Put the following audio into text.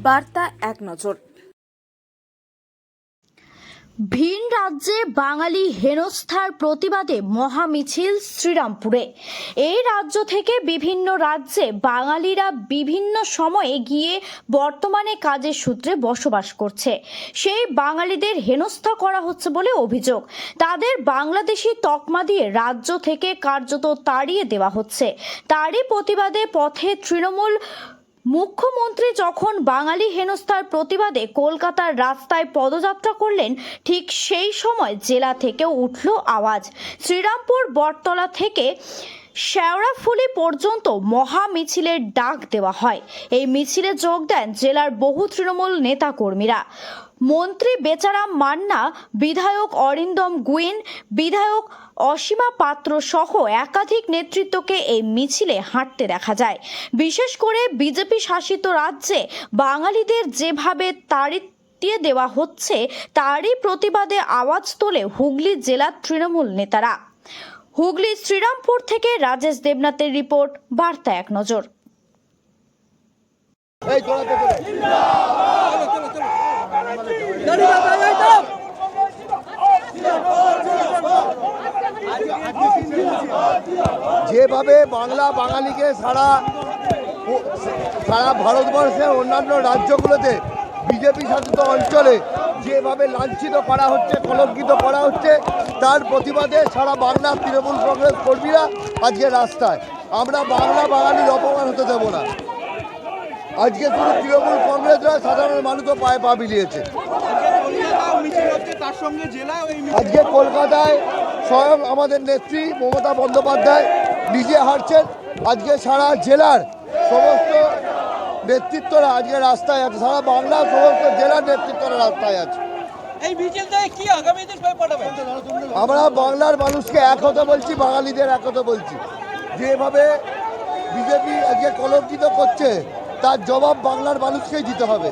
বার্তা এক নজর। ভিন রাজ্যে বাঙালি হেনস্থার প্রতিবাদে মহামিছিল শ্রীরামপুরে। এই রাজ্য থেকে বিভিন্ন রাজ্যে বাঙালিরা বিভিন্ন সময়ে গিয়ে বর্তমানে কাজের সূত্রে বসবাস করছে। সেই বাঙালিদের হেনস্থা করা হচ্ছে বলে অভিযোগ। তাদের বাংলাদেশি তকমা দিয়ে রাজ্য থেকে কার্যত তাড়িয়ে দেওয়া হচ্ছে। তারই প্রতিবাদে পথে তৃণমূল মুখ্যমন্ত্রী যখন বাঙালি হেনস্থার প্রতিবাদে কলকাতার রাস্তায় পদযাত্রা করলেন, ঠিক সেই সময় জেলা থেকেও উঠল আওয়াজ। শ্রীরামপুর বটতলা থেকে শেওড়াফুলি পর্যন্ত মহা মিছিলের ডাক দেওয়া হয়। এই মিছিলে যোগ দেন জেলার বহু তৃণমূল নেতাকর্মীরা। মন্ত্রী বেচারাম মান্না, বিধায়ক অরিন্দম গুইন, বিধায়ক অসীমা পাত্র সহ একাধিক নেতৃত্বকে এই মিছিলে হাঁটতে দেখা যায়। বিশেষ করে বিজেপি শাসিত রাজ্যে বাঙালিদের যেভাবে তাড়িয়ে দেওয়া হচ্ছে তারই প্রতিবাদে আওয়াজ তোলে হুগলি জেলার তৃণমূল নেতারা। হুগলি শ্রীরামপুর থেকে রাজেশ দেবনাথের রিপোর্ট, বার্তা এক নজর। যেভাবে বাংলা বাঙালিকে সারা ভারতবর্ষের অন্যান্য রাজ্যগুলোতে বিজেপি শাসিত অঞ্চলে যেভাবে লাঞ্ছিত করা হচ্ছে, কলঙ্কিত করা হচ্ছে, তার প্রতিবাদে সারা বাংলার তৃণমূল কংগ্রেস কর্মীরা আজকে রাস্তায়। আমরা বাংলা বাঙালির অপমান হতে দেব না। আজকে শুধু তৃণমূল কংগ্রেসরা, সাধারণ মানুষও পায়ে পা মিলিয়েছে। আজকে কলকাতায় স্বয়ং আমাদের নেত্রী মমতা বন্দ্যোপাধ্যায় নিজে হাঁটছেন। আজকে সারা জেলার সমস্ত নেতৃত্বরা আজকে রাস্তায় আছে, সারা বাংলার সমস্ত জেলার নেতৃত্বরা রাস্তায় আছে। আমরা বাংলার মানুষকে এক হতে বলছি, বাঙালিদের এক হতে বলছি। যেভাবে বিজেপি আজকে কলঙ্কিত করছে তার জবাব বাংলার মানুষকেই দিতে হবে।